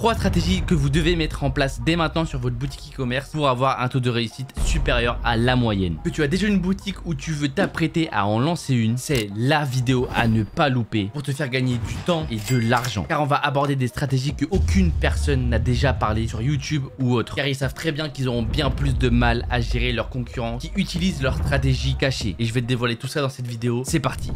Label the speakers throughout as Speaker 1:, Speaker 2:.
Speaker 1: 3 stratégies que vous devez mettre en place dès maintenant sur votre boutique e-commerce pour avoir un taux de réussite supérieur à la moyenne. Que tu as déjà une boutique ou tu veux t'apprêter à en lancer une, c'est la vidéo à ne pas louper pour te faire gagner du temps et de l'argent. Car on va aborder des stratégies que aucune personne n'a déjà parlé sur YouTube ou autre. Car ils savent très bien qu'ils auront bien plus de mal à gérer leurs concurrents qui utilisent leurs stratégies cachées. Et je vais te dévoiler tout ça dans cette vidéo. C'est parti.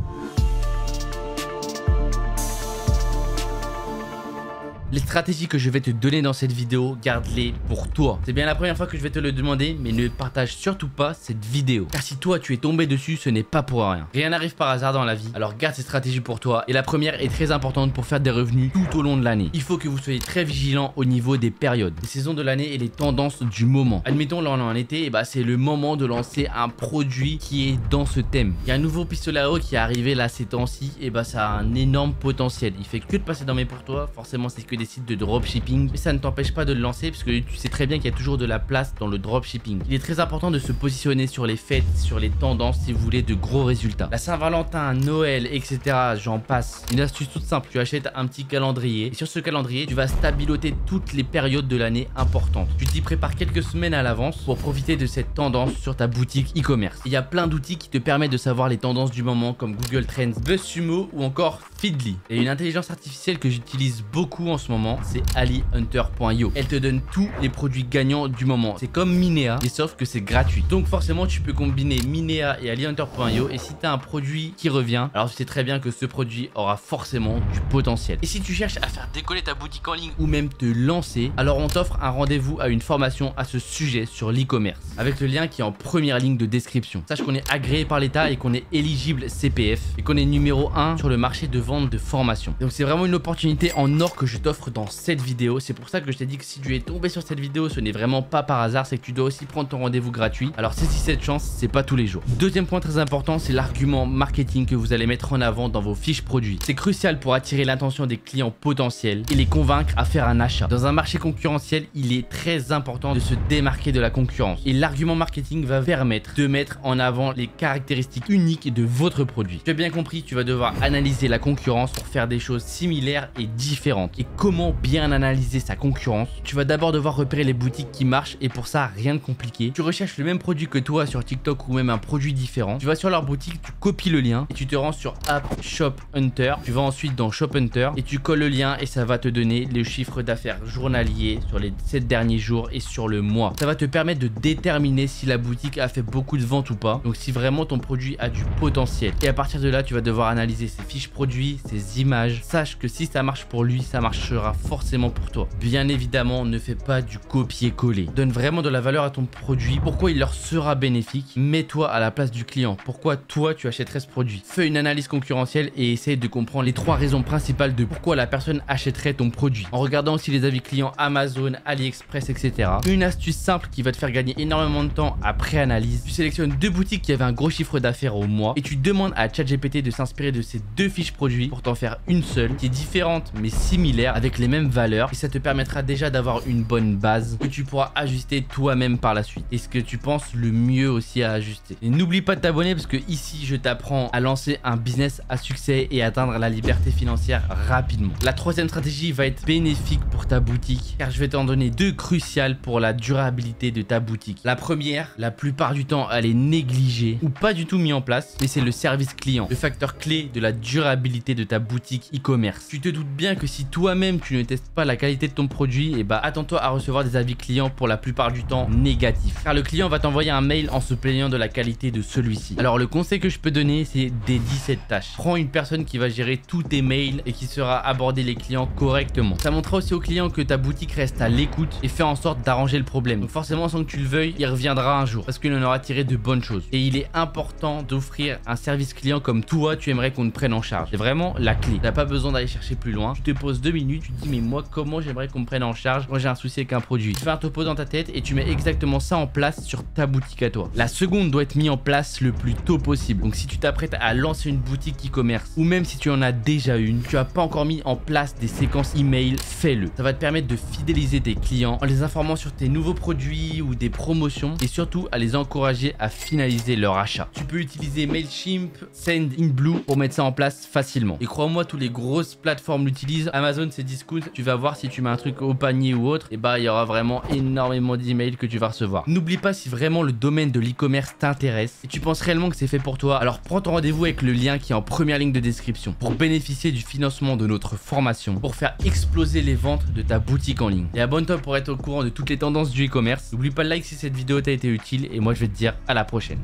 Speaker 1: Les stratégies que je vais te donner dans cette vidéo, garde-les pour toi. C'est bien la première fois que je vais te le demander, mais ne partage surtout pas cette vidéo. Car si toi tu es tombé dessus, ce n'est pas pour rien. Rien n'arrive par hasard dans la vie, alors garde ces stratégies pour toi. Et la première est très importante pour faire des revenus tout au long de l'année. Il faut que vous soyez très vigilant au niveau des périodes, les saisons de l'année et les tendances du moment. Admettons là on est en été, et c'est le moment de lancer un produit qui est dans ce thème. Il y a un nouveau pistolet à eau qui est arrivé là ces temps-ci, et ça a un énorme potentiel. Il fait que de passer dans mes pour toi, forcément c'est que des sites de dropshipping, mais ça ne t'empêche pas de le lancer parce que tu sais très bien qu'il y a toujours de la place dans le dropshipping. Il est très important de se positionner sur les fêtes, sur les tendances si vous voulez de gros résultats. La Saint-Valentin, Noël, etc. j'en passe. Une astuce toute simple, tu achètes un petit calendrier et sur ce calendrier, tu vas stabiloter toutes les périodes de l'année importantes. Tu t'y prépares quelques semaines à l'avance pour profiter de cette tendance sur ta boutique e-commerce. Il y a plein d'outils qui te permettent de savoir les tendances du moment comme Google Trends, BuzzSumo ou encore Feedly. Et une intelligence artificielle que j'utilise beaucoup en ce moment, c'est AliHunter.io. Elle te donne tous les produits gagnants du moment. C'est comme Minea, et sauf que c'est gratuit. Donc forcément, tu peux combiner Minea et AliHunter.io. Et si tu as un produit qui revient, alors tu sais très bien que ce produit aura forcément du potentiel. Et si tu cherches à faire décoller ta boutique en ligne ou même te lancer, alors on t'offre un rendez-vous à une formation à ce sujet sur l'e-commerce. Avec le lien qui est en première ligne de description. Sache qu'on est agréé par l'État et qu'on est éligible CPF. Et qu'on est numéro 1 sur le marché de vente de formation. Donc c'est vraiment une opportunité en or que je t'offre dans cette vidéo. C'est pour ça que je t'ai dit que si tu es tombé sur cette vidéo, ce n'est vraiment pas par hasard, c'est que tu dois aussi prendre ton rendez-vous gratuit. Alors saisis cette chance, c'est pas tous les jours. Deuxième point très important, c'est l'argument marketing que vous allez mettre en avant dans vos fiches produits. C'est crucial pour attirer l'attention des clients potentiels et les convaincre à faire un achat. Dans un marché concurrentiel, il est très important de se démarquer de la concurrence. Et l'argument marketing va permettre de mettre en avant les caractéristiques uniques de votre produit. Tu as bien compris, tu vas devoir analyser la concurrence pour faire des choses similaires et différentes. Et comment bien analyser sa concurrence? Tu vas d'abord devoir repérer les boutiques qui marchent et pour ça, rien de compliqué. Tu recherches le même produit que toi sur TikTok ou même un produit différent. Tu vas sur leur boutique, tu copies le lien et tu te rends sur App Shop Hunter. Tu vas ensuite dans Shop Hunter et tu colles le lien et ça va te donner le chiffre d'affaires journalier sur les 7 derniers jours et sur le mois. Ça va te permettre de déterminer si la boutique a fait beaucoup de ventes ou pas. Donc si vraiment ton produit a du potentiel. Et à partir de là, tu vas devoir analyser ses fiches produits, ses images. Sache que si ça marche pour lui, ça marchera forcément pour toi. Bien évidemment, ne fais pas du copier-coller. Donne vraiment de la valeur à ton produit. Pourquoi il leur sera bénéfique? Mets-toi à la place du client. Pourquoi toi tu achèterais ce produit? Fais une analyse concurrentielle et essaye de comprendre les 3 raisons principales de pourquoi la personne achèterait ton produit. En regardant aussi les avis clients Amazon, AliExpress, etc. Une astuce simple qui va te faire gagner énormément de temps après analyse. Tu sélectionnes 2 boutiques qui avaient un gros chiffre d'affaires au mois et tu demandes à ChatGPT de s'inspirer de ces 2 fiches produits pour t'en faire une seule qui est différente mais similaire avec les mêmes valeurs et ça te permettra déjà d'avoir une bonne base que tu pourras ajuster toi-même par la suite et ce que tu penses le mieux aussi à ajuster. Et n'oublie pas de t'abonner parce que ici je t'apprends à lancer un business à succès et atteindre la liberté financière rapidement. La 3e stratégie va être bénéfique pour ta boutique car je vais t'en donner 2 cruciales pour la durabilité de ta boutique. La première, la plupart du temps elle est négligée ou pas du tout mis en place, mais c'est le service client, le facteur clé de la durabilité de ta boutique e-commerce. Tu te doutes bien que si toi-même tu ne testes pas la qualité de ton produit, et attends-toi à recevoir des avis clients pour la plupart du temps négatifs. Car le client va t'envoyer un mail en se plaignant de la qualité de celui-ci. Alors le conseil que je peux donner, c'est dédie cette tâche. Prends une personne qui va gérer tous tes mails et qui saura aborder les clients correctement. Ça montrera aussi au client que ta boutique reste à l'écoute et fait en sorte d'arranger le problème. Donc forcément, sans que tu le veuilles, il reviendra un jour parce qu'il en aura tiré de bonnes choses. Et il est important d'offrir un service client comme toi, tu aimerais qu'on te prenne en charge. C'est vraiment la clé. T'as pas besoin d'aller chercher plus loin. Tu te poses 2 minutes, tu te dis mais moi comment j'aimerais qu'on me prenne en charge quand j'ai un souci avec un produit. Tu fais un topo dans ta tête et tu mets exactement ça en place sur ta boutique à toi. La seconde doit être mise en place le plus tôt possible. Donc si tu t'apprêtes à lancer une boutique e-commerce ou même si tu en as déjà une, tu as pas encore mis en place des séquences email, fais-le. Ça va te permettre de fidéliser tes clients en les informant sur tes nouveaux produits ou des promotions et surtout à les encourager à finaliser leur achat. Tu peux utiliser Mailchimp, Sendinblue pour mettre ça en place facilement. Et crois-moi, tous les grosses plateformes l'utilisent. Amazon c'est discount, tu vas voir si tu mets un truc au panier ou autre, et bah il y aura vraiment énormément d'emails que tu vas recevoir. N'oublie pas, si vraiment le domaine de l'e-commerce t'intéresse et tu penses réellement que c'est fait pour toi, alors prends ton rendez-vous avec le lien qui est en première ligne de description pour bénéficier du financement de notre formation, pour faire exploser les ventes de ta boutique en ligne. Et abonne-toi pour être au courant de toutes les tendances du e-commerce. N'oublie pas de like si cette vidéo t'a été utile et moi je vais te dire à la prochaine.